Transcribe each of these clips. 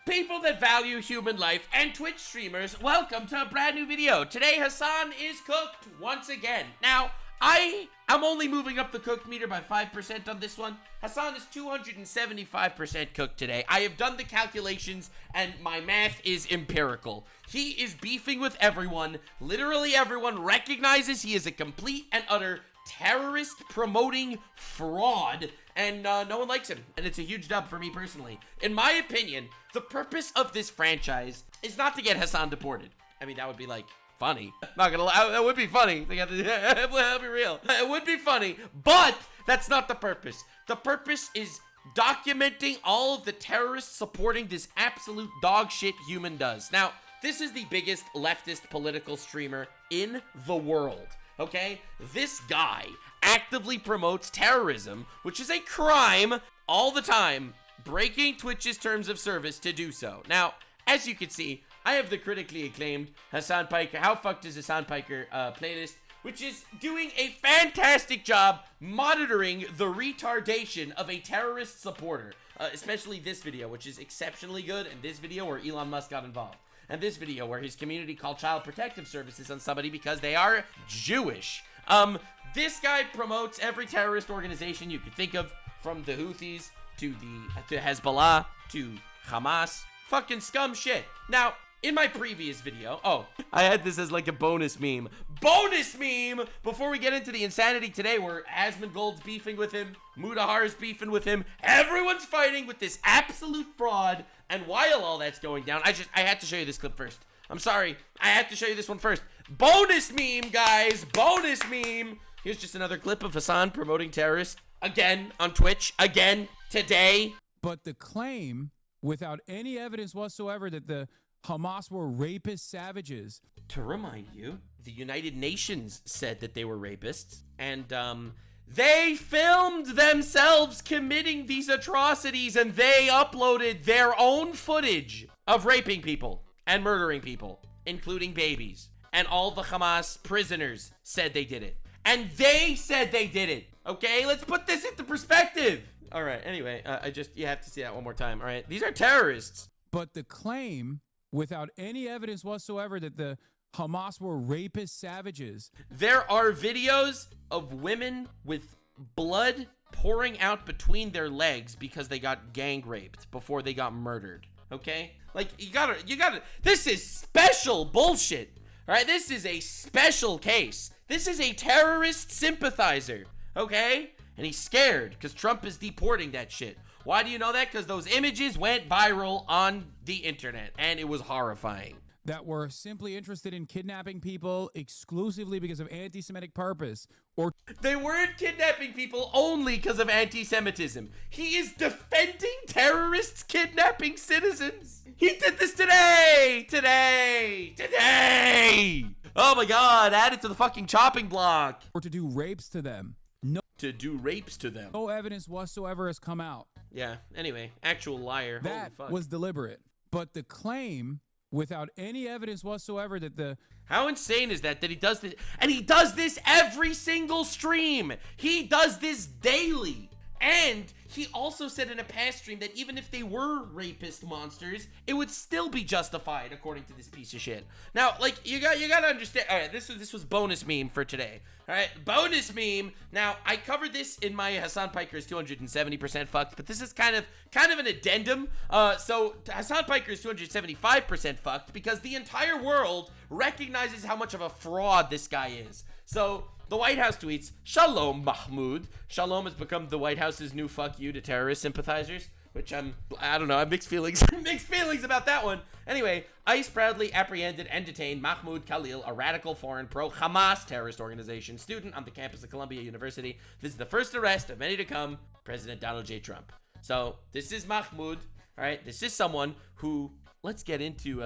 People that value human life and Twitch streamers, welcome to a brand new video. Today, Hasan is cooked once again. Now, I'm only moving up the cooked meter by 5% on this one. Hasan is 275% cooked today. I have done the calculations and my math is empirical. He is beefing with everyone. Literally everyone recognizes he is a complete and utter terrorist promoting fraud, and no one likes him, and it's a huge dub for me personally. In my opinion, the purpose of this franchise is not to get Hasan deported. I mean, that would be like funny. Not gonna lie, that would be funny. That'll be real. It would be funny, but that's not the purpose. The purpose is documenting all of the terrorists supporting this absolute dog shit human does. Now, this is the biggest leftist political streamer in the world. Okay, this guy actively promotes terrorism, which is a crime all the time, breaking Twitch's terms of service to do so. Now, as you can see, I have the critically acclaimed Hasan Piker, How Fucked is Hasan Piker playlist, which is doing a fantastic job monitoring the retardation of a terrorist supporter, especially this video, which is exceptionally good, and this video where Elon Musk got involved. And this video where his community called Child Protective Services on somebody because they are Jewish. This guy promotes every terrorist organization you could think of, from the Houthis to Hezbollah to Hamas. Fucking scum shit. Now, in my previous video, I had this as like a bonus meme. Bonus meme! Before we get into the insanity today where Asmongold's beefing with him, Mutahar's beefing with him, everyone's fighting with this absolute fraud. And while all that's going down, I had to show you this clip first. I'm sorry. I had to show you this one first. Bonus meme, guys. Bonus meme. Here's just another clip of Hasan promoting terrorists. Again, on Twitch. Again, today. But the claim, without any evidence whatsoever, that the Hamas were rapist savages. To remind you, the United Nations said that they were rapists. And, they filmed themselves committing these atrocities, and they uploaded their own footage of raping people and murdering people, including babies. And all the Hamas prisoners said they did it. And they said they did it. Okay, let's put this into perspective. All right, anyway, you have to see that one more time. All right, these are terrorists. But the claim, without any evidence whatsoever, that the Hamas were rapist savages. There are videos of women with blood pouring out between their legs because they got gang raped before they got murdered. Okay? Like, you gotta, this is special bullshit. All right? This is a special case. This is a terrorist sympathizer. Okay? And he's scared because Trump is deporting that shit. Why do you know that? Because those images went viral on the internet and it was horrifying. That were simply interested in kidnapping people exclusively because of anti-Semitic purpose, or they weren't kidnapping people only because of anti-Semitism. He is defending terrorists kidnapping citizens. He did this today. Oh my God, add it to the fucking chopping block. Or to do rapes to them. No evidence whatsoever has come out. Yeah, anyway, actual liar. That was deliberate. But the claim, without any evidence whatsoever, that the... How insane is that he does this? And he does this every single stream. He does this daily. And he also said in a past stream that even if they were rapist monsters, it would still be justified according to this piece of shit. Now, like, you gotta understand. All right, this was bonus meme for today. All right, bonus meme. Now, I covered this in my Hasan Piker's 270% fucked, but this is kind of an addendum. So Hasan Piker is 275% fucked because the entire world recognizes how much of a fraud this guy is. So the White House tweets, "Shalom, Mahmoud." Shalom has become the White House's new fuck you to terrorist sympathizers, which I don't know, I have mixed feelings. Mixed feelings about that one. Anyway, ICE proudly apprehended and detained Mahmoud Khalil, a radical foreign pro-Hamas terrorist organization student on the campus of Columbia University. This is the first arrest of many to come, President Donald J. Trump. So this is Mahmoud. All right, this is someone who, let's get into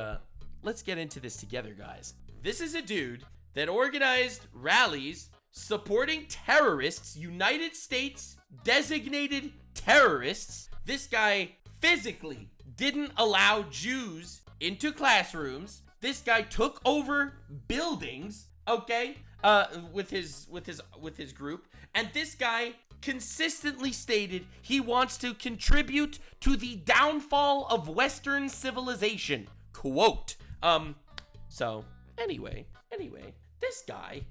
this together, guys. This is a dude that organized rallies supporting terrorists, United States designated terrorists. This guy physically didn't allow Jews into classrooms. This guy took over buildings, okay, with his group, and this guy consistently stated he wants to contribute to the downfall of Western civilization. Quote. So, anyway, this guy.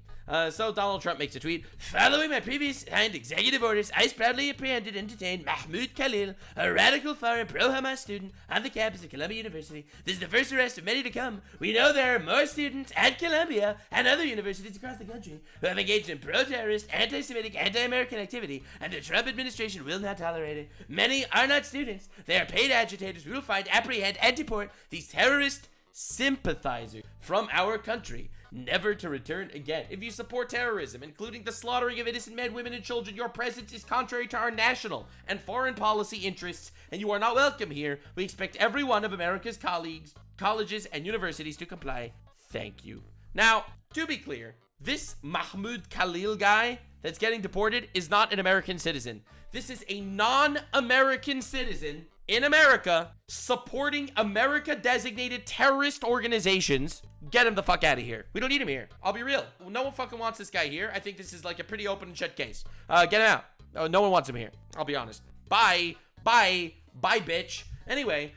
So Donald Trump makes a tweet. Following my previous and executive orders, I proudly apprehended and detained Mahmoud Khalil, a radical foreign pro-Hamas student on the campus of Columbia University. This is the first arrest of many to come. We know there are more students at Columbia and other universities across the country who have engaged in pro-terrorist, anti-Semitic, anti-American activity, and the Trump administration will not tolerate it. Many are not students. They are paid agitators. We will find, apprehend, and deport these terrorist sympathizers from our country, never to return again. If you support terrorism, including the slaughtering of innocent men, women, and children, your presence is contrary to our national and foreign policy interests, and you are not welcome here. We expect every one of America's colleges, and universities to comply. Thank you. Now, to be clear, this Mahmoud Khalil guy that's getting deported is not an American citizen. This is a non-American citizen in America supporting America-designated terrorist organizations. Get him the fuck out of here. We don't need him here. I'll be real. No one fucking wants this guy here. I think this is like a pretty open and shut case. Get him out. No one wants him here. I'll be honest. Bye, bitch. Anyway,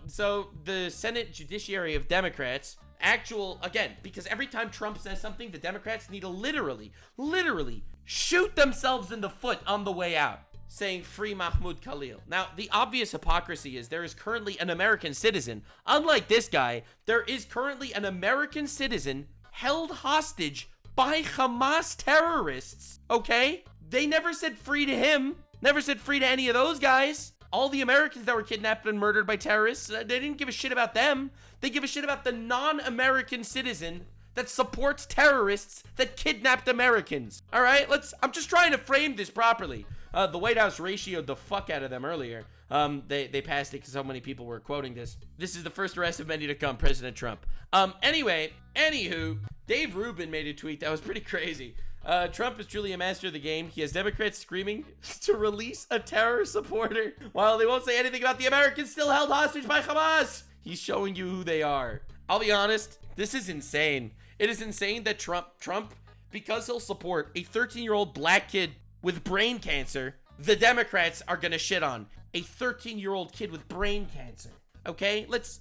so the Senate Judiciary of Democrats, again, because every time Trump says something, the Democrats need to literally shoot themselves in the foot on the way out, saying free Mahmoud Khalil. Now, the obvious hypocrisy is there is currently an American citizen. Unlike this guy, there is currently an American citizen held hostage by Hamas terrorists, okay? They never said free to him, never said free to any of those guys. All the Americans that were kidnapped and murdered by terrorists, they didn't give a shit about them. They give a shit about the non-American citizen that supports terrorists that kidnapped Americans. All right, I'm just trying to frame this properly. The White House ratioed the fuck out of them earlier. They passed it because so many people were quoting this. This is the first arrest of many to come, President Trump. Anywho, Dave Rubin made a tweet that was pretty crazy. Trump is truly a master of the game. He has Democrats screaming to release a terror supporter while they won't say anything about the Americans still held hostage by Hamas. He's showing you who they are. I'll be honest, this is insane. It is insane that Trump, because he'll support a 13-year-old black kid with brain cancer, the Democrats are gonna shit on a 13-year-old kid with brain cancer. Okay? Let's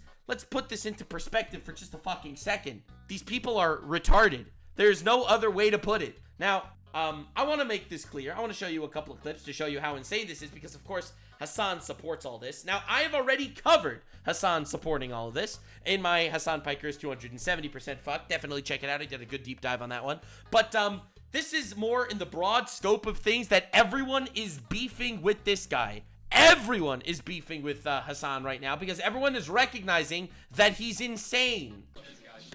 put this into perspective for just a fucking second. These people are retarded. There's no other way to put it. Now, I want to make this clear. I want to show you a couple of clips to show you how insane this is because, of course, Hasan supports all this. Now, I have already covered Hasan supporting all of this in my Hasan Piker's 270% fuck. Definitely check it out. I did a good deep dive on that one. But, this is more in the broad scope of things that everyone is beefing with this guy. Everyone is beefing with Hasan right now because everyone is recognizing that he's insane.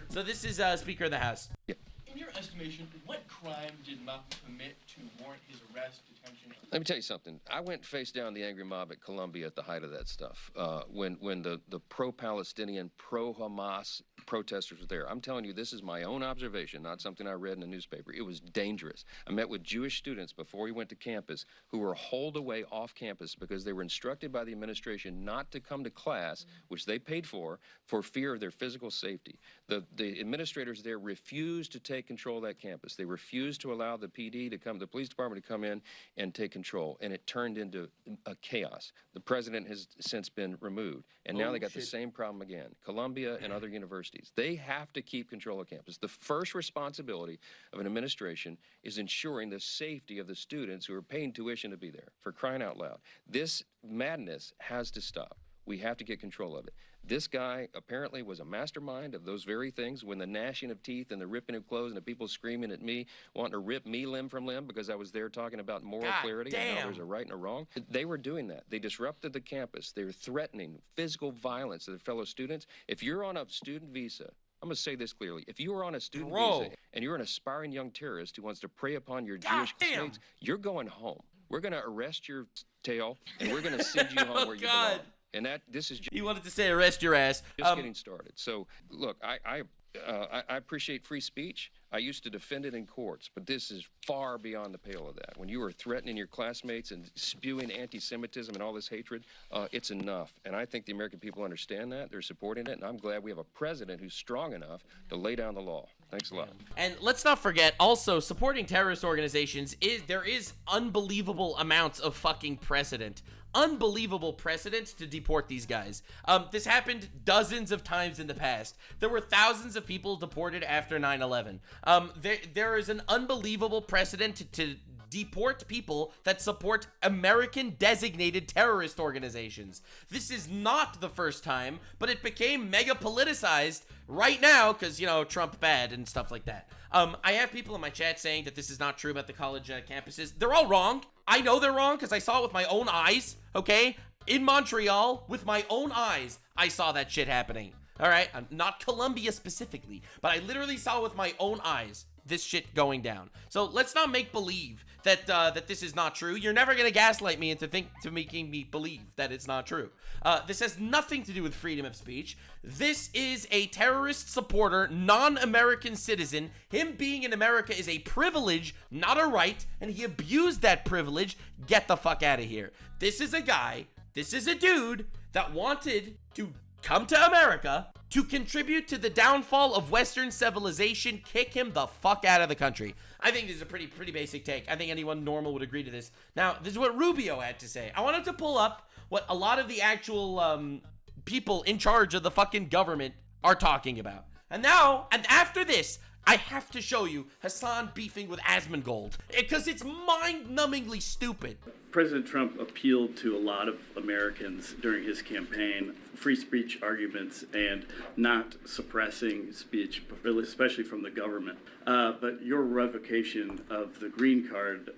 So this is Speaker of the House. In your estimation, what crime did Mahmoud commit to warrant his arrest, detention? Let me tell you something. I went face down the angry mob at Columbia at the height of that stuff. When the pro-Palestinian, pro-Hamas protesters were there. I'm telling you, this is my own observation, not something I read in the newspaper. It was dangerous. I met with Jewish students before we went to campus who were hauled away off campus because they were instructed by the administration not to come to class, which they paid for fear of their physical safety. The administrators there refused to take control of that campus. They refused to allow the PD to come, the police department to come in and take control, and it turned into a chaos. The president has since been removed, and now they got the same problem again. Columbia and other universities, they have to keep control of campus. The first responsibility of an administration is ensuring the safety of the students who are paying tuition to be there, for crying out loud. This madness has to stop. We have to get control of it. This guy apparently was a mastermind of those very things when the gnashing of teeth and the ripping of clothes and the people screaming at me, wanting to rip me limb from limb because I was there talking about moral clarity and how there's a right and a wrong. They were doing that. They disrupted the campus. They were threatening physical violence to their fellow students. If you're on a student visa, I'm going to say this clearly. If you are on a student visa and you're an aspiring young terrorist who wants to prey upon your Jewish classmates, you're going home. We're going to arrest your tail and we're going to send you home where you belong. And this is just, he wanted to say arrest your ass. Just getting started. So, look, I appreciate free speech. I used to defend it in courts, but this is far beyond the pale of that. When you are threatening your classmates and spewing anti-Semitism and all this hatred, it's enough. And I think the American people understand that. They're supporting it, and I'm glad we have a president who's strong enough to lay down the law. Thanks a lot. And let's not forget, also, supporting terrorist organizations there is unbelievable amounts of fucking precedent. Unbelievable precedent to deport these guys. This happened dozens of times in the past. There were thousands of people deported after 9/11. There is an unbelievable precedent to deport people that support American designated terrorist organizations. This is not the first time, but it became mega politicized right now because, you know, Trump bad and stuff like that. I have people in my chat saying that this is not true about the college campuses. They're all wrong. I know they're wrong because I saw it with my own eyes, okay? In Montreal, with my own eyes, I saw that shit happening. All right? Not Columbia specifically, but I literally saw with my own eyes this shit going down. So let's not make believe that this is not true. You're never gonna gaslight me into making me believe that it's not true. This has nothing to do with freedom of speech. This is a terrorist supporter, non-American citizen. Him being in America is a privilege, not a right, and he abused that privilege. Get the fuck out of here. This is a guy, this is a dude that wanted to come to America to contribute to the downfall of Western civilization. Kick him the fuck out of the country. I think this is a pretty basic take. I think anyone normal would agree to this. Now, this is what Rubio had to say. I wanted to pull up what a lot of the actual people in charge of the fucking government are talking about. And after this, I have to show you Hasan beefing with Asmongold because it's mind-numbingly stupid. President Trump appealed to a lot of Americans during his campaign, free speech arguments and not suppressing speech, especially from the government. But your revocation of the green card,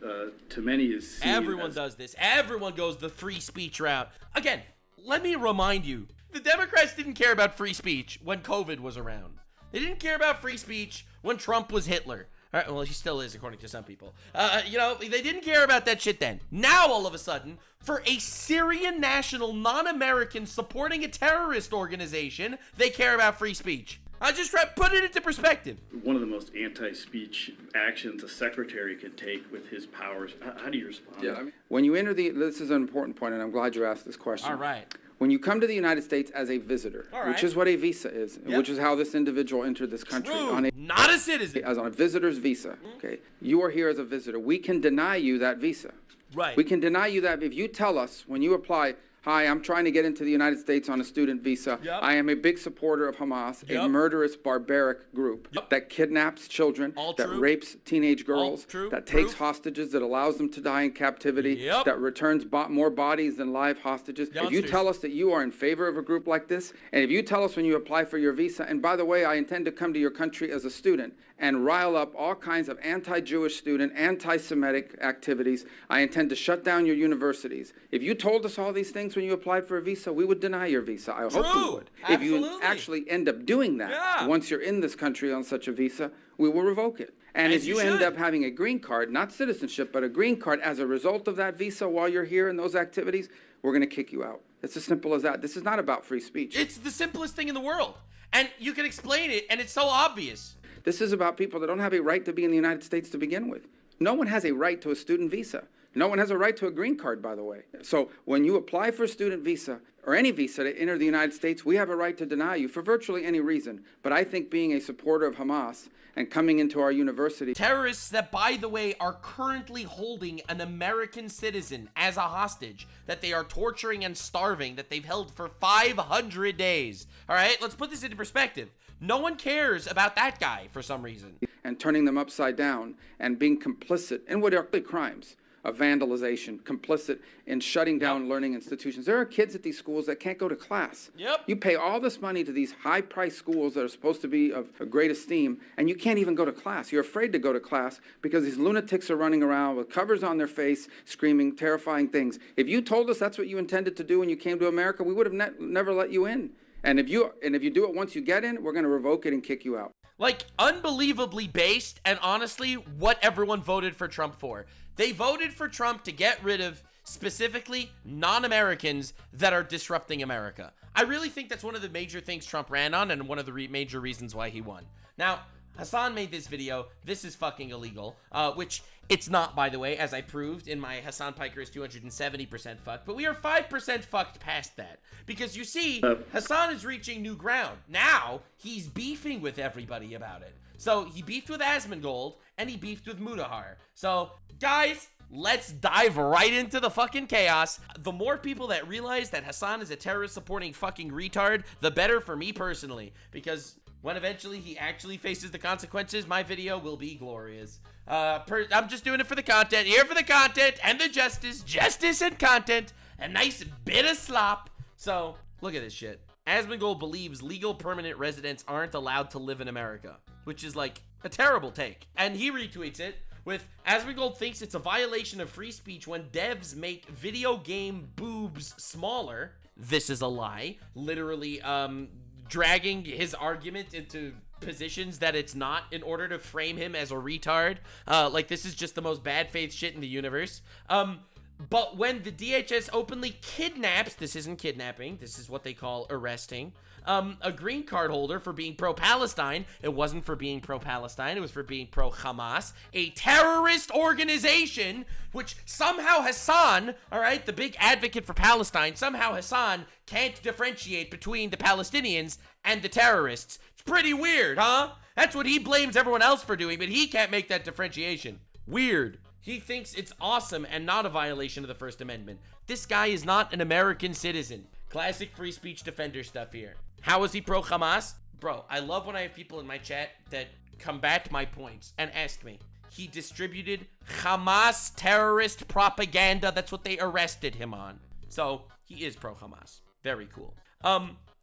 to many, is seen Everyone does this. Everyone goes the free speech route. Again, let me remind you, the Democrats didn't care about free speech when COVID was around. They didn't care about free speech when Trump was Hitler. All right, well, he still is, according to some people. They didn't care about that shit then. Now, all of a sudden, for a Syrian national, non-American supporting a terrorist organization, they care about free speech. I just try to put it into perspective. One of the most anti-speech actions a secretary can take with his powers. How do you respond? Yeah, when you enter this is an important point, and I'm glad you asked this question. All right. When you come to the United States as a visitor, which is what a visa is, Yep. which is how this individual entered this country. True. Not a citizen. As on a visitor's visa, okay? You are here as a visitor. We can deny you that visa. Right. We can deny you that if you tell us when you apply, hi, I'm trying to get into the United States on a student visa. Yep. I am a big supporter of Hamas, Yep. a murderous, barbaric group Yep. that kidnaps children, All that true. rapes teenage girls, true. that takes Proof. hostages, that allows them to die in captivity, Yep. that returns more bodies than live hostages. If you Youngsters. tell us that you are in favor of a group like this, and if you tell us when you apply for your visa, and by the way, I intend to come to your country as a student and rile up all kinds of anti-Jewish student, anti-Semitic activities, I intend to shut down your universities. If you told us all these things when you applied for a visa, we would deny your visa. I hope we would. If you Absolutely. actually end up doing that, Yeah. once you're in this country on such a visa, we will revoke it. And As if you you end should. up having a green card, not citizenship, but a green card as a result of that visa while you're here in those activities, we're going to kick you out. It's as simple as that. This is not about free speech. It's the simplest thing in the world. And you can explain it, and it's so obvious. This is about people that don't have a right to be in the United States to begin with. No one has a right to a student visa. No one has a right to a green card, by the way. So when you apply for a student visa or any visa to enter the United States, we have a right to deny you for virtually any reason. But I think being a supporter of Hamas and coming into our university... Terrorists that, by the way, are currently holding an American citizen as a hostage, that they are torturing and starving, that they've held for 500 days. All right, let's put this into perspective. No one cares about that guy for some reason. And turning them upside down and being complicit in what are really crimes of vandalization, complicit in shutting down learning institutions. There are kids at these schools that can't go to class. Yep. You pay all this money to these high-priced schools that are supposed to be of great esteem, and you can't even go to class. You're afraid to go to class because these lunatics are running around with covers on their face, screaming terrifying things. If you told us that's what you intended to do when you came to America, we would have never let you in. And if you do it once you get in, we're going to revoke it and kick you out. Like, unbelievably based, and honestly, what everyone voted for Trump for. They voted for Trump to get rid of, specifically, non-Americans that are disrupting America. I really think that's one of the major things Trump ran on and one of the major reasons why he won. Now, Hasan made this video. This is fucking illegal, which it's not, by the way, as I proved in my Hasan Piker is 270% fucked, but we are 5% fucked past that. Because you see, Hasan is reaching new ground. Now, he's beefing with everybody about it. So, he beefed with Asmongold, and he beefed with Mutahar. So, guys, let's dive right into the fucking chaos. The more people that realize that Hasan is a terrorist-supporting fucking retard, the better for me personally. Because when eventually he actually faces the consequences, my video will be glorious. I'm just doing it for the content, here for the content, and the justice and content, a nice bit of slop. So, look at this shit. Asmongold believes legal permanent residents aren't allowed to live in America, which is like a terrible take. And he retweets it with, Asmongold thinks it's a violation of free speech when devs make video game boobs smaller. This is a lie. Literally, dragging his argument into positions that it's not in order to frame him as a retard. Like, this is just the most bad faith shit in the universe. But when the DHS openly kidnaps, this isn't kidnapping, this is what they call arresting, a green card holder for being pro-Palestine, it wasn't for being pro-Palestine, it was for being pro-Hamas, a terrorist organization, which somehow Hasan, all right, the big advocate for Palestine, somehow Hasan can't differentiate between the Palestinians and the terrorists. It's pretty weird, huh? That's what he blames everyone else for doing, but he can't make that differentiation. Weird. He thinks it's awesome and not a violation of the First Amendment. This guy is not an American citizen. Classic free speech defender stuff here. How is he pro-Hamas? Bro, I love when I have people in my chat that combat my points and ask me. He distributed Hamas terrorist propaganda. That's what they arrested him on. So, he is pro-Hamas. Very cool.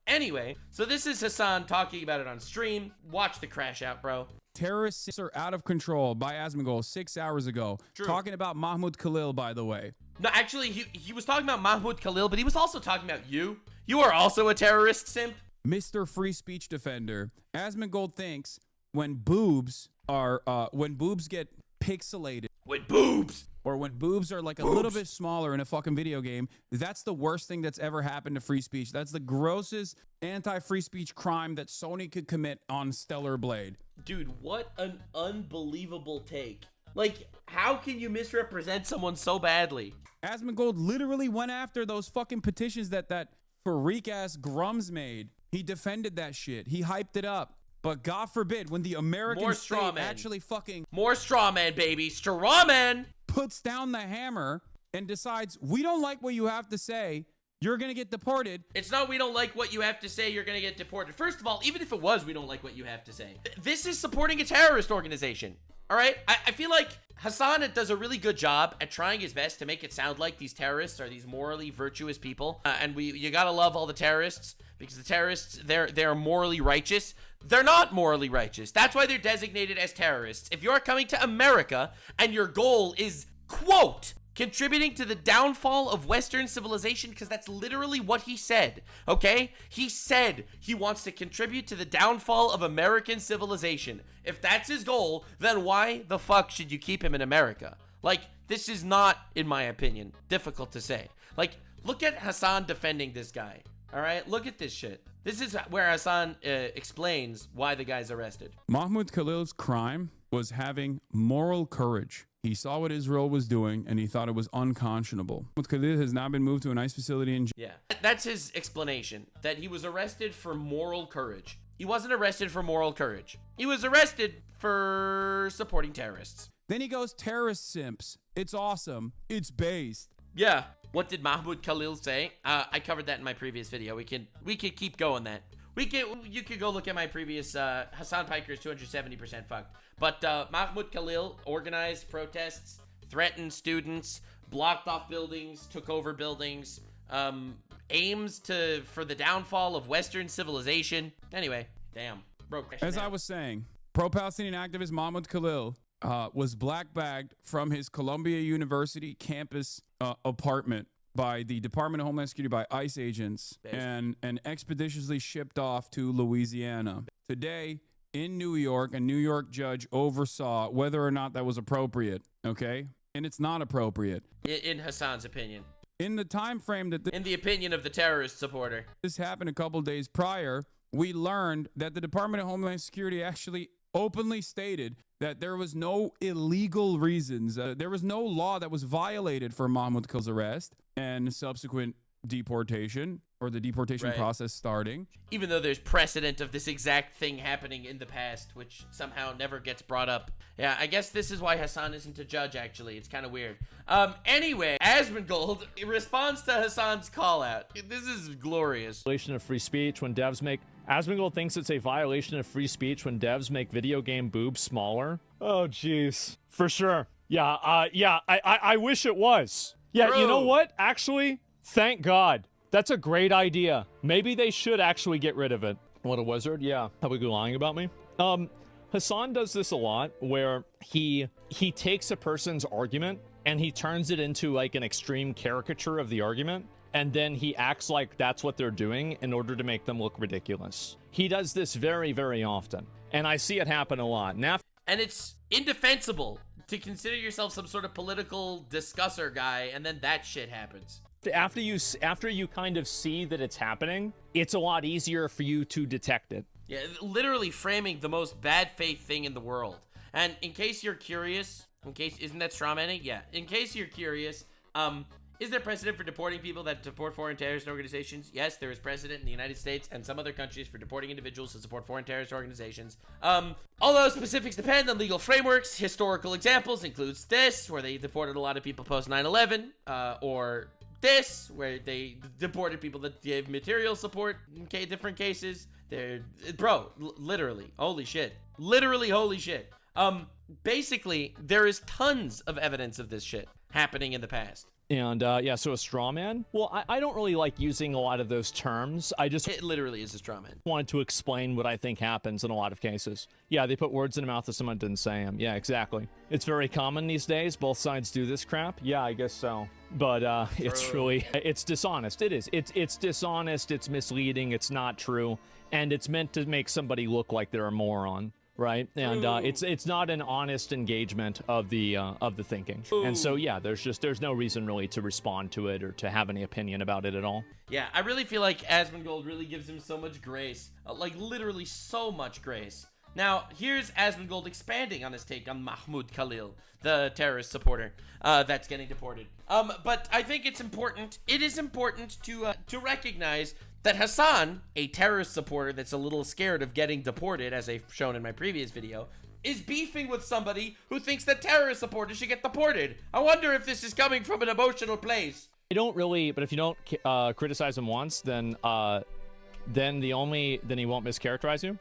Anyway, so this is Hasan talking about it on stream. Watch the crash out, bro. Terrorists are out of control by Asmongold 6 hours ago. True. Talking about Mahmoud Khalil, by the way. No, actually, he was talking about Mahmoud Khalil, but he was also talking about you. You are also a terrorist, simp. Mr. Free Speech Defender. Asmongold thinks when boobs get pixelated. With boobs. Or when boobs are like a little bit smaller in a fucking video game, that's the worst thing that's ever happened to free speech. That's the grossest anti-free speech crime that Sony could commit on Stellar Blade. Dude, what an unbelievable take. Like, how can you misrepresent someone so badly? Asmongold literally went after those fucking petitions that freak-ass Grums made. He defended that shit. He hyped it up. But God forbid, when the American state actually fucking... More straw man, baby. Straw man! Puts down the hammer and decides, we don't like what you have to say, you're gonna get deported. It's not we don't like what you have to say, you're gonna get deported. First of all, even if it was we don't like what you have to say, this is supporting a terrorist organization. All right? I feel like Hasan does a really good job at trying his best to make it sound like these terrorists are these morally virtuous people. And you gotta love all the terrorists, because the terrorists, they're morally righteous. They're not morally righteous. That's why they're designated as terrorists. If you're coming to America and your goal is, quote, contributing to the downfall of Western civilization, because that's literally what he said, okay? He said he wants to contribute to the downfall of American civilization. If that's his goal, then why the fuck should you keep him in America? Like, this is not, in my opinion, difficult to say. Like, look at Hasan defending this guy, all right? Look at this shit. This is where Hasan explains why the guy's arrested. Mahmoud Khalil's crime was having moral courage. He saw what Israel was doing, and he thought it was unconscionable. Mahmoud Khalil has now been moved to a nice facility in... Yeah, that's his explanation, that he was arrested for moral courage. He wasn't arrested for moral courage. He was arrested for supporting terrorists. Then he goes, terrorist simps. It's awesome. It's based. Yeah. What did Mahmoud Khalil say? I covered that in my previous video. We could keep going that. You could go look at my previous Hasan Piker is 270% fucked. But Mahmoud Khalil organized protests, threatened students, blocked off buildings, took over buildings, aims for the downfall of Western civilization. Anyway, damn. As I was saying, pro-Palestinian activist Mahmoud Khalil was black-bagged from his Columbia University campus apartment by the Department of Homeland Security by ICE agents and expeditiously shipped off to Louisiana. Today, in New York, a New York judge oversaw whether or not that was appropriate, okay? And it's not appropriate. In Hasan's opinion. In the time frame that... in the opinion of the terrorist supporter. This happened a couple days prior. We learned that the Department of Homeland Security actually openly stated that there was no illegal reasons. There was no law that was violated for Mahmoud Khalil's arrest and subsequent deportation, or the deportation process starting. Even though there's precedent of this exact thing happening in the past, which somehow never gets brought up. Yeah, I guess this is why Hasan isn't a judge, actually. It's kind of weird. Anyway, Asmongold responds to Hasan's call out. This is glorious. Violation of free speech when devs make... Asmongold thinks it's a violation of free speech when devs make video game boobs smaller. Oh, jeez. For sure. Yeah, I wish it was. Yeah, Bro. You know what? Actually, thank God. That's a great idea. Maybe they should actually get rid of it. What a wizard. Yeah. How we lying about me? Hasan does this a lot where he takes a person's argument and he turns it into like an extreme caricature of the argument. And then he acts like that's what they're doing in order to make them look ridiculous. He does this very, very often. And I see it happen a lot. Now, And it's indefensible to consider yourself some sort of political discusser guy, and then that shit happens. after you kind of see that it's happening, it's a lot easier for you to detect it. Yeah, literally framing the most bad faith thing in the world. And in case you're curious, isn't that strawmanning? Yeah. In case you're curious, is there precedent for deporting people that support foreign terrorist organizations? Yes, there is precedent in the United States and some other countries for deporting individuals who support foreign terrorist organizations. Although specifics depend on legal frameworks, historical examples includes this, where they deported a lot of people post 9/11, or this, where they deported people that gave material support in different cases. Literally, holy shit. Literally, holy shit. Basically, there is tons of evidence of this shit happening in the past. And, yeah, so a straw man? Well, I don't really like using a lot of those terms. It literally is a straw man. Wanted to explain what I think happens in a lot of cases. Yeah, they put words in the mouth of someone didn't say them. Yeah, exactly. It's very common these days. Both sides do this crap. Yeah, I guess so. But, it's dishonest. It is. It's dishonest. It's misleading. It's not true. And it's meant to make somebody look like they're a moron. Right, and it's not an honest engagement of the thinking, and so yeah, there's no reason really to respond to it or to have any opinion about it at all. Yeah, I really feel like Asmongold really gives him so much grace, like literally so much grace. Now here's Asmongold expanding on his take on Mahmoud Khalil, the terrorist supporter that's getting deported. But I think it's important. It is important to recognize that Hasan, a terrorist supporter that's a little scared of getting deported, as I've shown in my previous video, is beefing with somebody who thinks that terrorist supporters should get deported. I wonder if this is coming from an emotional place. I don't really, but if you don't criticize him once, then he won't mischaracterize you.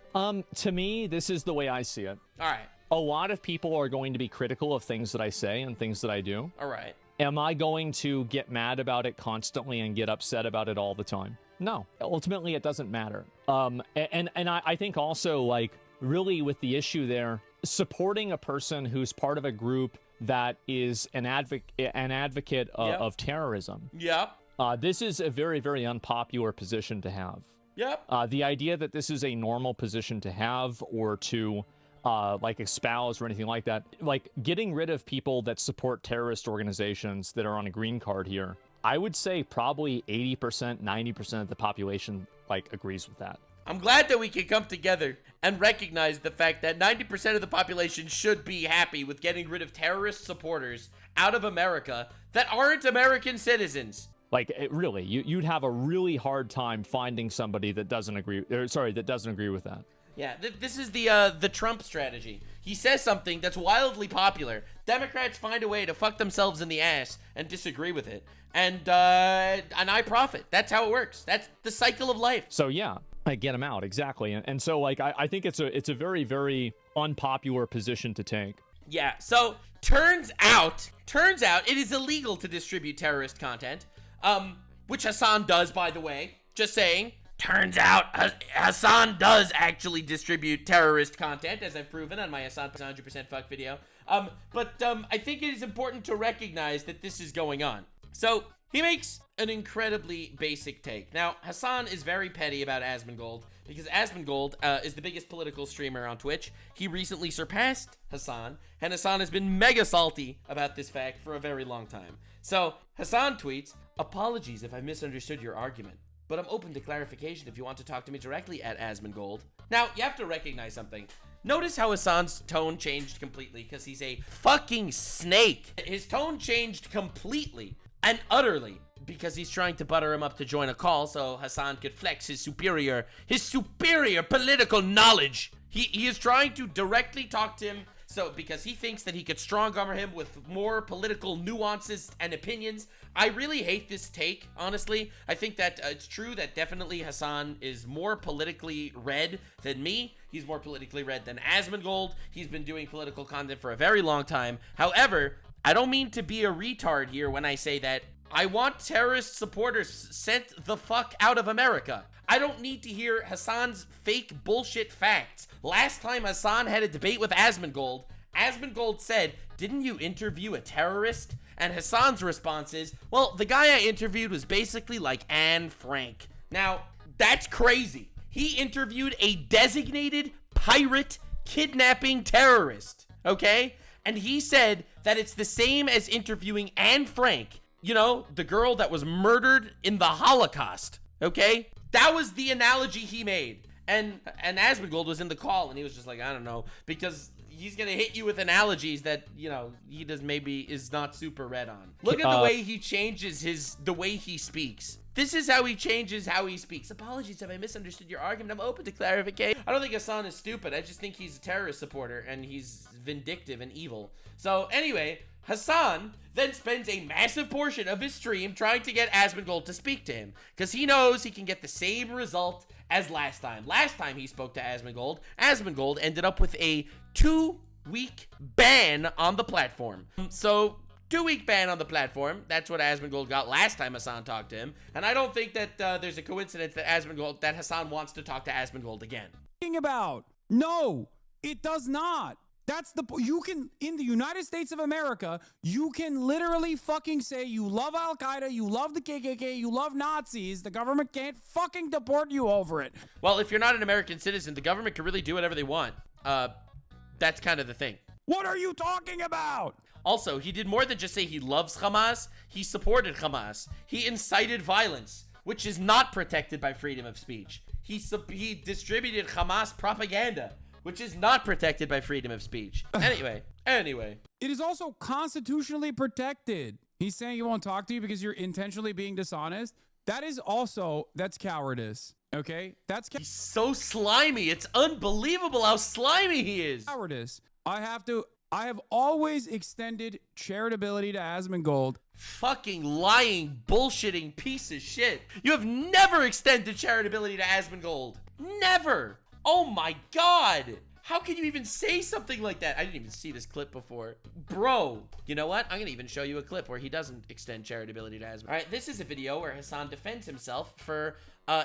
To me, this is the way I see it. All right. A lot of people are going to be critical of things that I say and things that I do. All right. Am I going to get mad about it constantly and get upset about it all the time? No. Ultimately, it doesn't matter. And I think also, like, really with the issue there, supporting a person who's part of a group that is an advocate of terrorism. Yep. This is a very, very unpopular position to have. Yep. The idea that this is a normal position to have or to like espouse or anything like that, like getting rid of people that support terrorist organizations that are on a green card here, I would say probably 80%, 90% of the population like agrees with that. I'm glad that we can come together and recognize the fact that 90% of the population should be happy with getting rid of terrorist supporters out of America that aren't American citizens. Like, really, you'd have a really hard time finding somebody that doesn't agree with that. Yeah, this is the Trump strategy. He says something that's wildly popular. Democrats find a way to fuck themselves in the ass and disagree with it. And I profit. That's how it works. That's the cycle of life. So yeah, I get them out, exactly. And so like I think it's a very, very unpopular position to take. Yeah, so turns out it is illegal to distribute terrorist content, which Hasan does, by the way. Just saying. Turns out Hasan does actually distribute terrorist content, as I've proven on my Hasan 100% fuck video. But I think it is important to recognize that this is going on. So he makes an incredibly basic take. Now, Hasan is very petty about Asmongold because Asmongold is the biggest political streamer on Twitch. He recently surpassed Hasan, and Hasan has been mega salty about this fact for a very long time. So Hasan tweets, "Apologies if I misunderstood your argument. but I'm open to clarification if you want to talk to me directly at Asmongold. Now, you have to recognize something. Notice how Hasan's tone changed completely because he's a fucking snake. His tone changed completely and utterly because he's trying to butter him up to join a call so Hasan could flex his superior political knowledge. He is trying to directly talk to him because he thinks that he could strong arm him with more political nuances and opinions. I really hate this take, honestly. I think that it's true that definitely Hasan is more politically read than me. He's more politically read than Asmongold. He's been doing political content for a very long time. However, I don't mean to be a retard here when I say that I want terrorist supporters sent the fuck out of America. I don't need to hear Hasan's fake bullshit facts. Last time Hasan had a debate with Asmongold, Asmongold said, "Didn't you interview a terrorist?" And Hasan's response is, "Well, the guy I interviewed was basically like Anne Frank." Now, that's crazy. He interviewed a designated pirate kidnapping terrorist, okay? And he said that it's the same as interviewing Anne Frank, you know, the girl that was murdered in the Holocaust, okay? That was the analogy he made. And Asmongold was in the call, and he was just like, I don't know, because he's gonna hit you with analogies that, you know, he is not super read on. Look at the way he changes the way he speaks. This is how he changes how he speaks. Apologies if I misunderstood your argument. I'm open to clarification. I don't think Hasan is stupid. I just think he's a terrorist supporter, and he's vindictive and evil. So anyway, Hasan then spends a massive portion of his stream trying to get Asmongold to speak to him, because he knows he can get the same result as last time. Last time he spoke to Asmongold, Asmongold ended up with a 2-week ban on the platform. So 2-week ban on the platform. That's what Asmongold got last time Hasan talked to him. And I don't think that there's a coincidence that Hasan wants to talk to Asmongold again. About no, it does not. That's you can, in the United States of America, you can literally fucking say you love Al Qaeda, you love the KKK, you love Nazis. The government can't fucking deport you over it. Well, if you're not an American citizen, the government can really do whatever they want. That's kind of the thing. What are you talking about? Also, he did more than just say he loves Hamas. He supported Hamas. He incited violence, which is not protected by freedom of speech. He distributed Hamas propaganda, which is not protected by freedom of speech. Anyway. It is also constitutionally protected. He's saying he won't talk to you because you're intentionally being dishonest. That's cowardice. Okay? He's so slimy. It's unbelievable how slimy he is. Cowardice. I have always extended charitability to Asmongold. Fucking lying, bullshitting piece of shit. You have never extended charitability to Asmongold. Never. Oh my God. How can you even say something like that? I didn't even see this clip before. Bro, you know what? I'm gonna even show you a clip where he doesn't extend charitability to Asmongold. All right, this is a video where Hasan defends himself for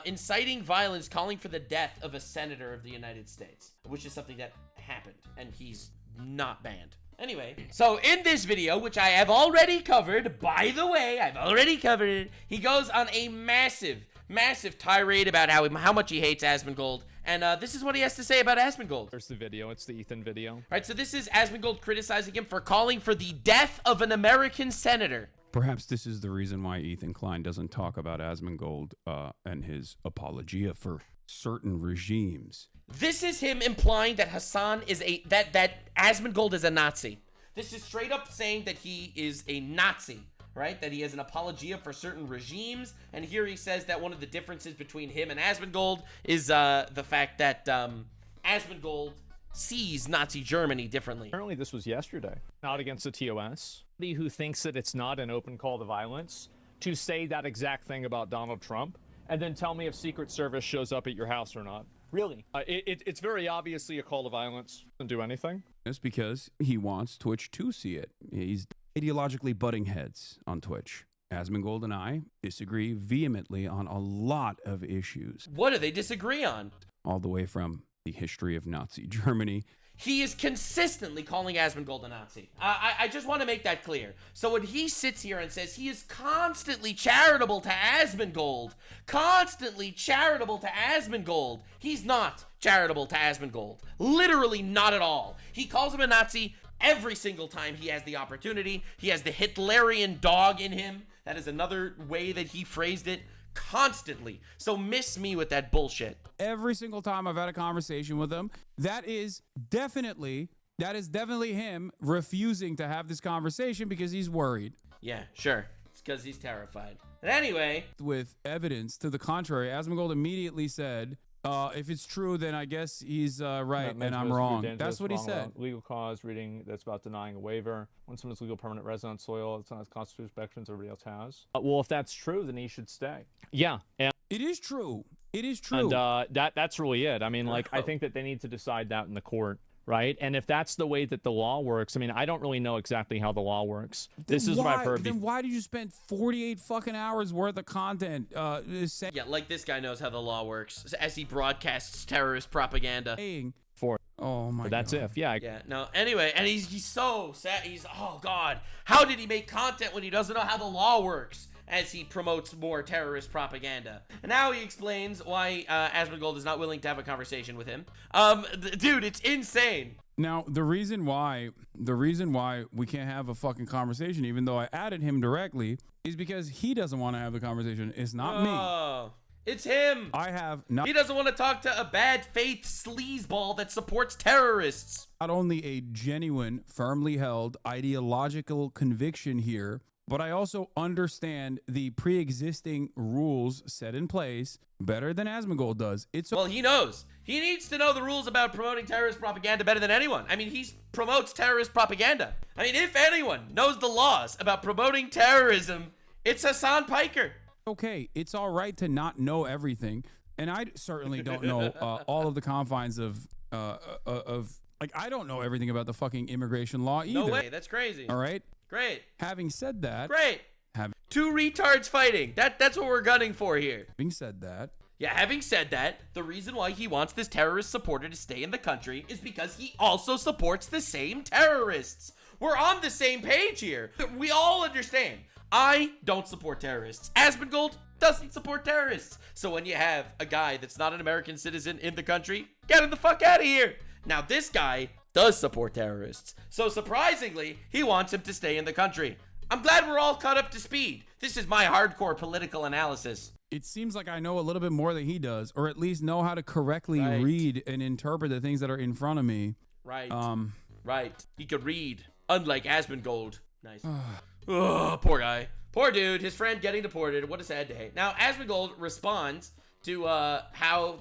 inciting violence, calling for the death of a senator of the United States, which is something that happened, and he's not banned. Anyway, so in this video, which I have already covered, by the way, I've already covered it, he goes on a massive tirade about how much he hates Asmongold. And this is what he has to say about Asmongold. There's the video. It's the Ethan video. All right, so this is Asmongold criticizing him for calling for the death of an American senator. Perhaps this is the reason why Ethan Klein doesn't talk about Asmongold and his apologia for certain regimes. This is him implying that Hasan is that Asmongold is a Nazi. This is straight up saying that he is a Nazi. Right? That he has an apologia for certain regimes. And here he says that one of the differences between him and Asmongold is the fact that Asmongold sees Nazi Germany differently. Apparently this was yesterday. Not against the TOS. Somebody who thinks that it's not an open call to violence to say that exact thing about Donald Trump and then tell me if Secret Service shows up at your house or not. Really? It's very obviously a call to violence. Doesn't do anything. It's because he wants Twitch to see it. He's ideologically butting heads on Twitch. Asmongold and I disagree vehemently on a lot of issues. What do they disagree on? All the way from the history of Nazi Germany. He is consistently calling Asmongold a Nazi. I just want to make that clear. So when he sits here and says he is constantly charitable to Asmongold, he's not charitable to Asmongold. Literally not at all. He calls him a Nazi every single time he has the opportunity. He has the Hitlerian dog in him. That is another way that he phrased it. constantly. So miss me with that bullshit. Every single time I've had a conversation with him, that is definitely him refusing to have this conversation because he's worried. Yeah, sure. It's because he's terrified. But anyway, with evidence to the contrary, Asmongold immediately said, if it's true, then I guess he's right and I'm wrong. That's what he said. Legal cause reading that's about denying a waiver when someone's legal permanent resident on soil, it's not as constitutional protections everybody else has. Well, if that's true, then he should stay. Yeah, and it is true. It is true. And that's really it. I mean, like, I think that they need to decide that in the court. Right. And if that's the way that the law works, I mean, I don't really know exactly how the law works. This is what I've heard. Then why did you spend 48 fucking hours worth of content? Yeah, like this guy knows how the law works as he broadcasts terrorist propaganda. Oh my God. That's if. Yeah. Yeah. No. Anyway, and he's so sad. Oh God, how did he make content when he doesn't know how the law works? As he promotes more terrorist propaganda. And now he explains why Asmongold is not willing to have a conversation with him. Dude, it's insane. Now, the reason why we can't have a fucking conversation, even though I added him directly, is because he doesn't want to have the conversation. It's not me. It's him. I have not. He doesn't want to talk to a bad faith sleazeball that supports terrorists. Not only a genuine, firmly held ideological conviction here, but I also understand the pre-existing rules set in place better than Asmongold does. Well, he knows. He needs to know the rules about promoting terrorist propaganda better than anyone. I mean, he promotes terrorist propaganda. I mean, if anyone knows the laws about promoting terrorism, it's Hasan Piker. Okay, it's all right to not know everything, and I certainly don't know all of the confines of like, I don't know everything about the fucking immigration law either. No way, that's crazy. All right? Great. Having said that. Great. Two retards fighting. That's what we're gunning for here. Having said that. Yeah, having said that, the reason why he wants this terrorist supporter to stay in the country is because he also supports the same terrorists. We're on the same page here. We all understand. I don't support terrorists. Asmongold doesn't support terrorists. So when you have a guy that's not an American citizen in the country, get him the fuck out of here. Now this guy does support terrorists. So surprisingly, he wants him to stay in the country. I'm glad we're all caught up to speed. This is my hardcore political analysis. It seems like I know a little bit more than he does, or at least know how to correctly read and interpret the things that are in front of me. Right. Right. He could read, unlike Asmongold. Nice. Oh, poor guy. Poor dude. His friend getting deported. What a sad day. Now, Asmongold responds to how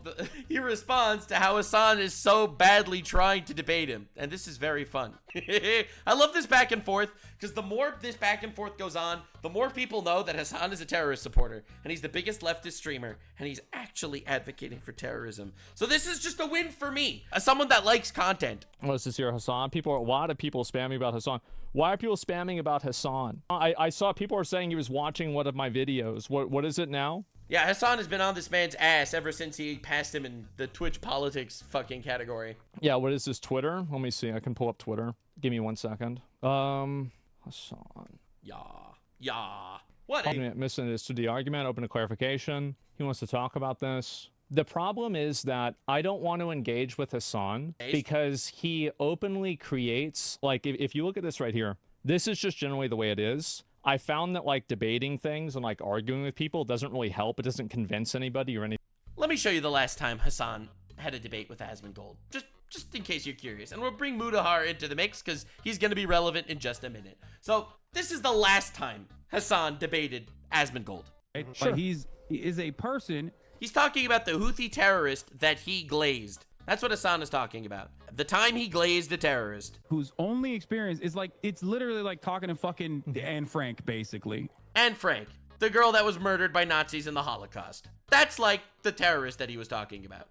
Hasan is so badly trying to debate him, and this is very fun. I love this back and forth because the more this back and forth goes on, the more people know that Hasan is a terrorist supporter and he's the biggest leftist streamer and he's actually advocating for terrorism. So this is just a win for me, as someone that likes content. What's this here, Hasan? A lot of people spamming about Hasan. Why are people spamming about Hasan? I saw people are saying he was watching one of my videos. What is it now? Yeah, Hasan has been on this man's ass ever since he passed him in the Twitch politics fucking category. Yeah, what is this, Twitter? Let me see. I can pull up Twitter. Give me 1 second. Hasan. Yeah. What? Misunderstood the argument. Open to clarification. He wants to talk about this. The problem is that I don't want to engage with Hasan because he openly creates, like, if you look at this right here, this is just generally the way it is. I found that, like, debating things and, like, arguing with people doesn't really help. It doesn't convince anybody or anything. Let me show you the last time Hasan had a debate with Asmongold, just in case you're curious. And we'll bring Mutahar into the mix because he's going to be relevant in just a minute. So this is the last time Hasan debated Asmongold. Sure. But he is a person. He's talking about the Houthi terrorist that he glazed. That's what Hasan is talking about. The time he glazed a terrorist. Whose only experience is like, it's literally like talking to fucking Anne Frank, basically. Anne Frank, the girl that was murdered by Nazis in the Holocaust. That's like the terrorist that he was talking about.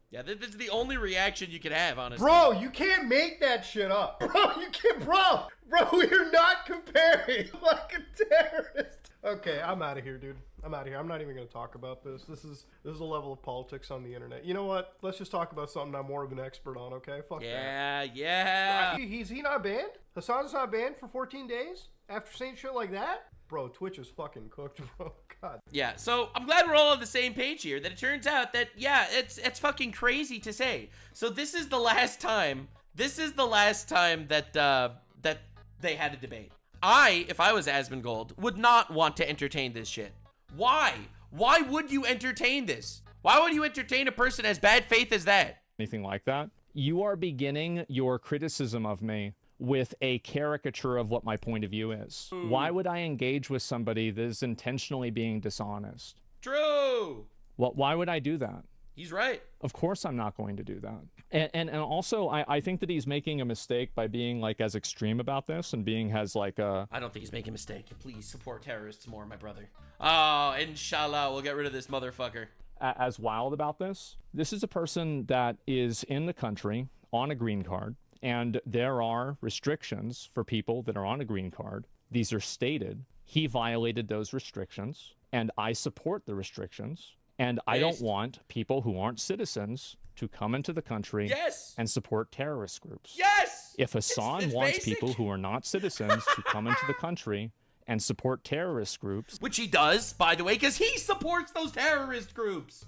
Yeah, this is the only reaction you could have, honestly. Bro, you can't make that shit up. Bro, you can't, bro, you're not comparing like a terrorist. Okay, I'm out of here, dude. I'm out of here. I'm not even going to talk about this. This is a level of politics on the internet. You know what? Let's just talk about something I'm more of an expert on, okay? Fuck that. Yeah. He's not banned? Hasan's not banned for 14 days after saying shit like that? Bro, Twitch is fucking cooked, bro. God. Yeah, so I'm glad we're all on the same page here, that it turns out that, yeah, it's fucking crazy to say. So this is the last time that that they had a debate. If I was Asmongold, would not want to entertain this shit. Why? Why would you entertain this? Why would you entertain a person as bad faith as that? Anything like that. You are beginning your criticism of me with a caricature of what my point of view is. Why would I engage with somebody that is intentionally being dishonest? True. Well, why would I do that? He's right. Of course I'm not going to do that. And also, I think that he's making a mistake by being like as extreme about this and being has like a... I don't think he's making a mistake. Please support terrorists more, my brother. Oh, inshallah, we'll get rid of this motherfucker. As wild about this. This is a person that is in the country on a green card, and there are restrictions for people that are on a green card. These are stated. He violated those restrictions, and I support the restrictions. And I don't want people who aren't citizens to come into the country and support terrorist groups. Yes! If Hasan It's wants basic. people who are not citizens to come into the country and support terrorist groups, Which he does, by the way, because he supports those terrorist groups.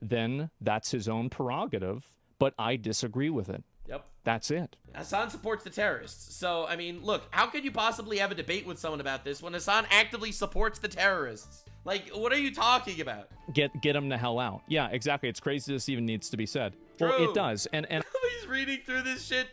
then that's his own prerogative, but I disagree with it. Yep. That's it. Hasan supports the terrorists. So, I mean, look, how could you possibly have a debate with someone about this when Hasan actively supports the terrorists? Like, what are you talking about? Get him the hell out. Yeah, exactly. It's crazy this even needs to be said. Well, True. it does. And He's reading through this shit.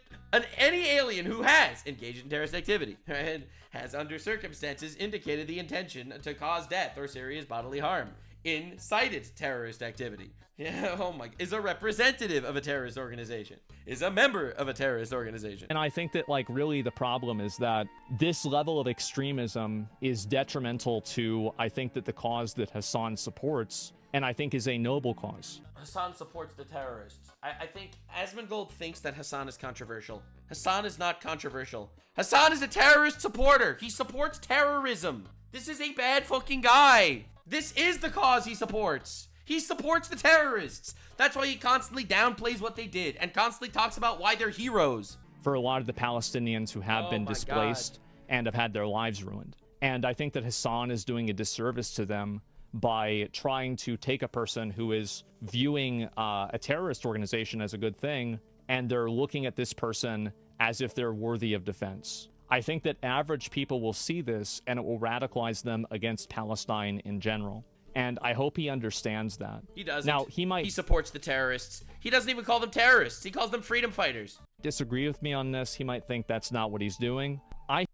Any alien who has engaged in terrorist activity and has under circumstances indicated the intention to cause death or serious bodily harm incited terrorist activity. Yeah, oh my, is a representative of a terrorist organization, is a member of a terrorist organization. I think that, like, really the problem is that this level of extremism is detrimental to, I think, that the cause that Hasan supports, and I think is a noble cause. Hasan supports the terrorists. I think Asmongold thinks that Hasan is controversial. Hasan is not controversial. Hasan is a terrorist supporter. He supports terrorism. This is a bad fucking guy. This is the cause he supports. He supports the terrorists. That's why he constantly downplays what they did and constantly talks about why they're heroes. For a lot of the Palestinians who have been my displaced and have had their lives ruined. And I think that Hasan is doing a disservice to them by trying to take a person who is viewing a terrorist organization as a good thing, and they're looking at this person as if they're worthy of defense. I think that average people will see this and it will radicalize them against Palestine in general. And I hope he understands that. He doesn't. Now, he supports the terrorists. He doesn't even call them terrorists. He calls them freedom fighters. Disagree with me on this. He might think that's not what he's doing.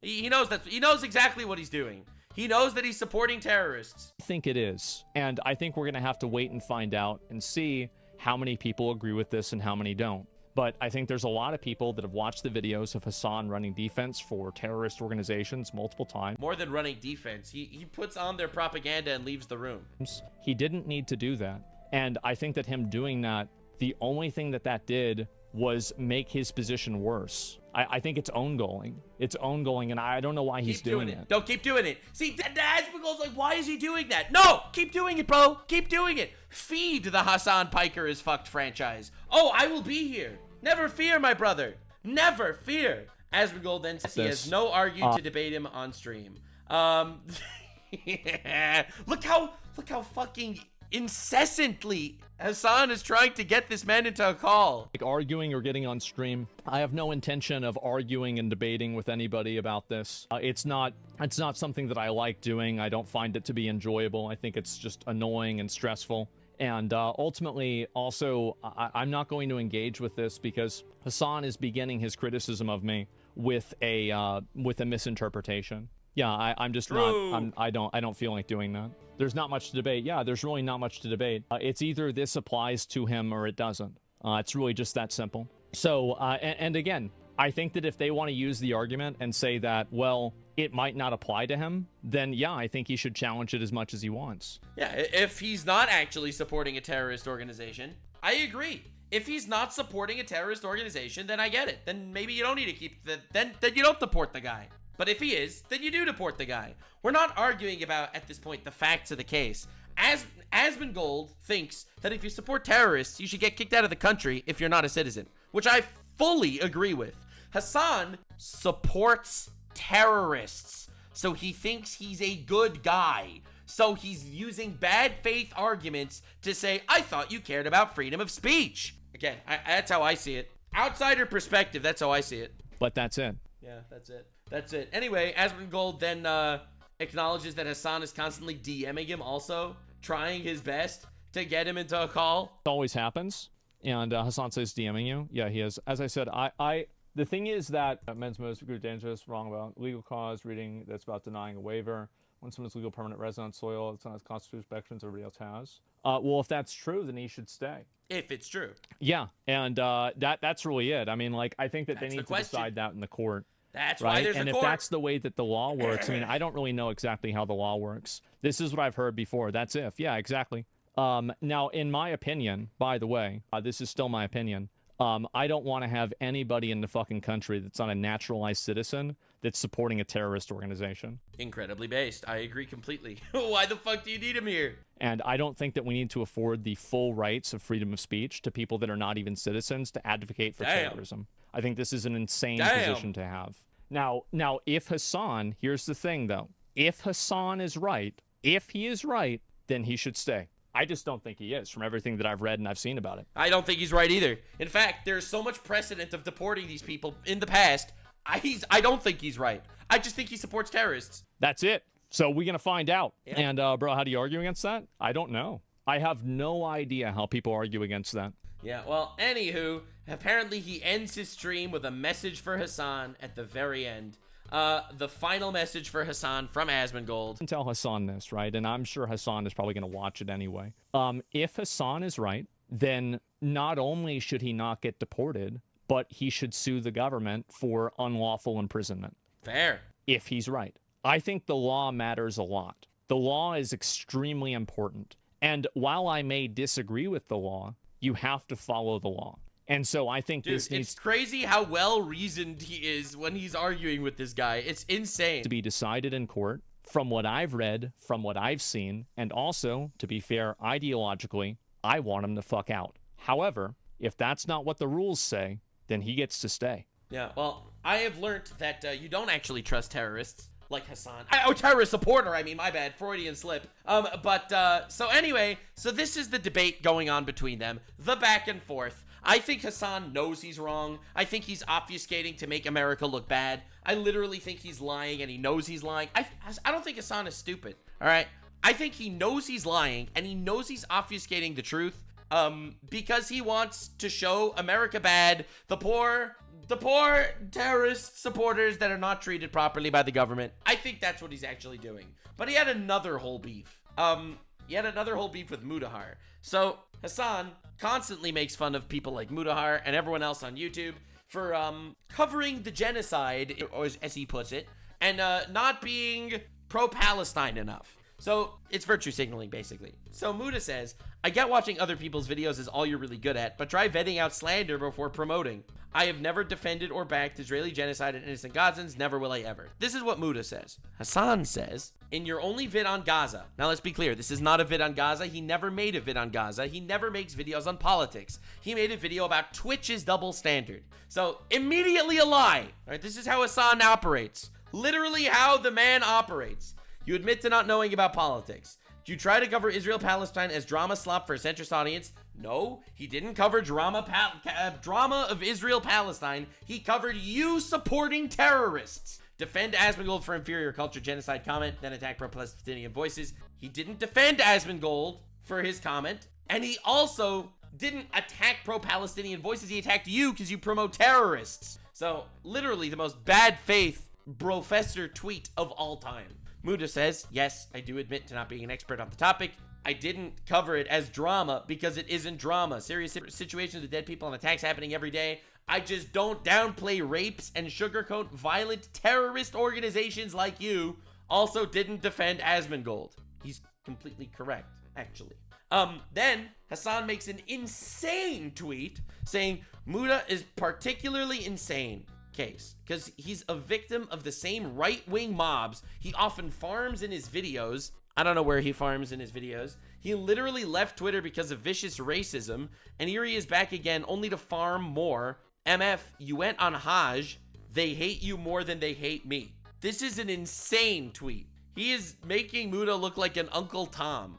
He knows that. He knows exactly what he's doing. He knows that he's supporting terrorists. I think it is. And I think we're going to have to wait and find out and see how many people agree with this and how many don't. But I think there's a lot of people that have watched the videos of Hasan running defense for terrorist organizations multiple times. More than running defense, he puts on their propaganda and leaves the room. He didn't need to do that. And I think that him doing that, the only thing that did was make his position worse. I think it's own goaling. It's own goaling, and I don't know why he's doing it. Don't keep doing it. See, Asmongold's like, why is he doing that? No, keep doing it, bro. Keep doing it. Feed the Hasan Piker is fucked franchise. Oh, I will be here. Never fear, my brother. Never fear. Asmongold then says he has no argument to debate him on stream. Yeah. Look how fucking incessantly Hasan is trying to get this man into a call. Like arguing or getting on stream. I have no intention of arguing and debating with anybody about this. It's not something that I like doing. I don't find it to be enjoyable. I think it's just annoying and stressful. And ultimately, also, I'm not going to engage with this because Hasan is beginning his criticism of me with a misinterpretation. Yeah, I'm just not. I don't feel like doing that. There's not much to debate. Yeah, there's really not much to debate. It's either this applies to him or it doesn't. It's really just that simple. So, and again, I think that if they want to use the argument and say that, well, it might not apply to him, then yeah, I think he should challenge it as much as he wants. Yeah, if he's not actually supporting a terrorist organization, I agree. If he's not supporting a terrorist organization, then I get it. Then maybe you don't need to keep then you don't deport the guy. But if he is, then you do deport the guy. We're not arguing about, at this point, the facts of the case. Asmongold thinks that if you support terrorists, you should get kicked out of the country if you're not a citizen, which I fully agree with. Hasan supports terrorists, so he thinks he's a good guy. So he's using bad faith arguments to say, I thought you cared about freedom of speech. Again, that's how I see it. Outsider perspective, that's how I see it. But that's it. Yeah, that's it. That's it. Anyway, Asmongold then acknowledges that Hasan is constantly DMing him also, trying his best to get him into a call? It always happens. And Hasan says DMing you. Yeah, he is. As I said, the thing is that men's most group dangerous, wrong about legal cause, reading that's about denying a waiver. When someone's legal permanent resident on soil, it's not as constitutional protections everybody else has. Well, if that's true, then he should stay. If it's true. Yeah, and that's really it. I mean, like, I think that they need to decide that in the court. That's right? why there's and a if court. that's the way that the law works, I mean, I don't really know exactly how the law works. This is what I've heard before. That's if. Yeah, exactly. Now, in my opinion, by the way, this is still my opinion, I don't want to have anybody in the fucking country that's not a naturalized citizen that's supporting a terrorist organization. Incredibly based. I agree completely. Why the fuck do you need him here? And I don't think that we need to afford the full rights of freedom of speech to people that are not even citizens to advocate for terrorism. I think this is an insane position to have. Now, if Hasan, here's the thing though, if Hasan is right, if he is right, then he should stay. I just don't think he is from everything that I've read and I've seen about it. I don't think he's right either. In fact, there's so much precedent of deporting these people in the past. I don't think he's right. I just think he supports terrorists. That's it. So we're going to find out. Yeah. And, bro, how do you argue against that? I don't know. I have no idea how people argue against that. Yeah, well, anywho, apparently he ends his stream with a message for Hasan at the very end. The final message for Hasan from Asmongold. And tell Hasan this, right? And I'm sure Hasan is probably going to watch it anyway. If Hasan is right, then not only should he not get deported, but he should sue the government for unlawful imprisonment. Fair. If he's right. I think the law matters a lot. The law is extremely important. And while I may disagree with the law, you have to follow the law. And so I think Dude, this needs... it's crazy how well-reasoned he is when he's arguing with this guy. It's insane. ...to be decided in court, from what I've read, from what I've seen, and also, to be fair, ideologically, I want him to fuck out. However, if that's not what the rules say, then he gets to stay. Yeah, well, I have learned that you don't actually trust terrorists. Like Hasan. Terrorist supporter, I mean, my bad. Freudian slip. So anyway, so this is the debate going on between them. The back and forth. I think Hasan knows he's wrong. I think he's obfuscating to make America look bad. I literally think he's lying and he knows he's lying. I don't think Hasan is stupid, all right? I think he knows he's lying and he knows he's obfuscating the truth because he wants to show America bad, the poor terrorist supporters that are not treated properly by the government. I think that's what he's actually doing. But he had another whole beef. He had another whole beef with Mutahar. So Hasan constantly makes fun of people like Mutahar and everyone else on YouTube for covering the genocide, or as he puts it, and not being pro-Palestine enough. So it's virtue signaling, basically. So Muta says, I get watching other people's videos is all you're really good at, but try vetting out slander before promoting. I have never defended or backed Israeli genocide and innocent Gazans, never will I ever. This is what Muta says. Hasan says, in your only vid on Gaza, now let's be clear, this is not a vid on Gaza, he never made a vid on Gaza, he never makes videos on politics. He made a video about Twitch's double standard. So, immediately a lie. All right, this is how Hasan operates. Literally how the man operates. You admit to not knowing about politics. Do you try to cover Israel-Palestine as drama slop for a centrist audience? No, he didn't cover drama of Israel-Palestine. He covered you supporting terrorists. Defend Asmongold for inferior culture genocide comment, then attack pro-Palestinian voices. He didn't defend Asmongold for his comment, and he also didn't attack pro-Palestinian voices. He attacked you because you promote terrorists. So, literally the most bad faith professor tweet of all time. Muta says, yes, I do admit to not being an expert on the topic. I didn't cover it as drama because it isn't drama. Serious situations with dead people and attacks happening every day. I just don't downplay rapes and sugarcoat violent terrorist organizations like you. Also didn't defend Asmongold. He's completely correct, actually. Then Hasan makes an insane tweet saying Muta is particularly insane case because he's a victim of the same right-wing mobs he often farms in his videos. I don't know where he farms in his videos. He literally left Twitter because of vicious racism, and here he is back again only to farm more. MF, you went on Hajj. They hate you more than they hate me. This is an insane tweet. He is making Muta look like an Uncle Tom.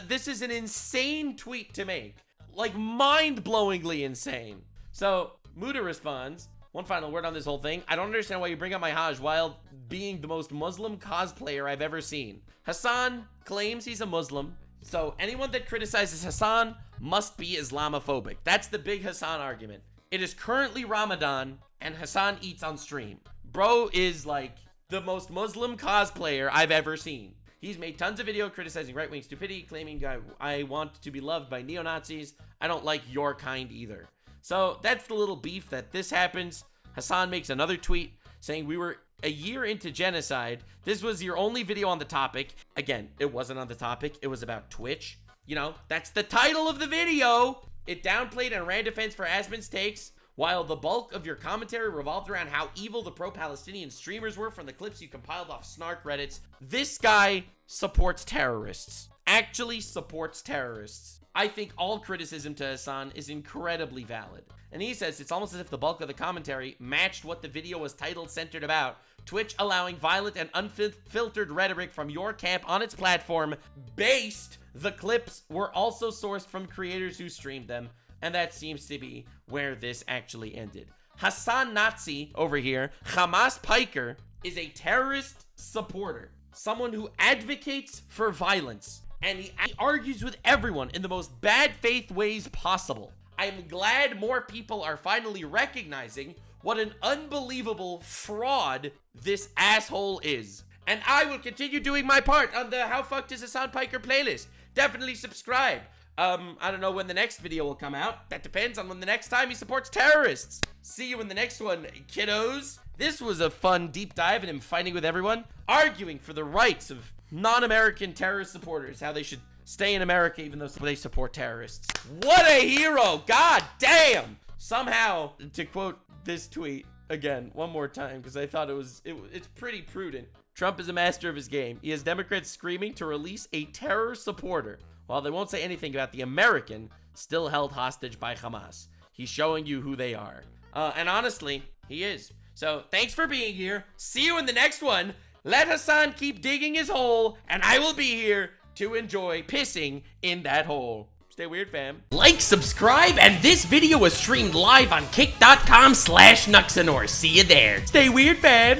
This is an insane tweet to make. Like, mind-blowingly insane. So, Muta responds, one final word on this whole thing. I don't understand why you bring up my Hajj while being the most Muslim cosplayer I've ever seen. Hasan claims he's a Muslim, So anyone that criticizes Hasan must be Islamophobic. That's the big Hasan argument. It is currently Ramadan and Hasan eats on stream. Bro is like the most Muslim cosplayer I've ever seen. He's made tons of video criticizing right-wing stupidity, claiming I want to be loved by neo-Nazis. I don't like your kind either. So that's the little beef that this happens. Hasan makes another tweet saying we were a year into genocide. This was your only video on the topic. Again, it wasn't on the topic. It was about Twitch. You know, that's the title of the video. It downplayed and ran defense for Asmon's takes, while the bulk of your commentary revolved around how evil the pro-Palestinian streamers were from the clips you compiled off Snark Reddits. This guy supports terrorists. Actually supports terrorists. I think all criticism to Hasan is incredibly valid. And he says it's almost as if the bulk of the commentary matched what the video was titled centered about. Twitch allowing violent and unfiltered rhetoric from your camp on its platform. Based, the clips were also sourced from creators who streamed them. And that seems to be where this actually ended. Hasan Nazi over here, Hamas Piker, is a terrorist supporter. Someone who advocates for violence. And he argues with everyone in the most bad faith ways possible. I'm glad more people are finally recognizing what an unbelievable fraud this asshole is. And I will continue doing my part on the How Fucked is Hasan Piker playlist. Definitely subscribe. I don't know when the next video will come out. That depends on when the next time he supports terrorists. See you in the next one, kiddos. This was a fun deep dive in him fighting with everyone, arguing for the rights of non-American terrorist supporters, how they should stay in America even though they support terrorists. What a hero! God damn! Somehow, to quote this tweet again one more time, because I thought it's pretty prudent. Trump is a master of his game. He has Democrats screaming to release a terror supporter, while they won't say anything about the American still held hostage by Hamas. He's showing you who they are. And honestly, he is. So thanks for being here. See you in the next one. Let Hasan keep digging his hole, and I will be here to enjoy pissing in that hole. Stay weird, fam. Like, subscribe, and this video was streamed live on kick.com/Nuxanor. See you there. Stay weird, fam.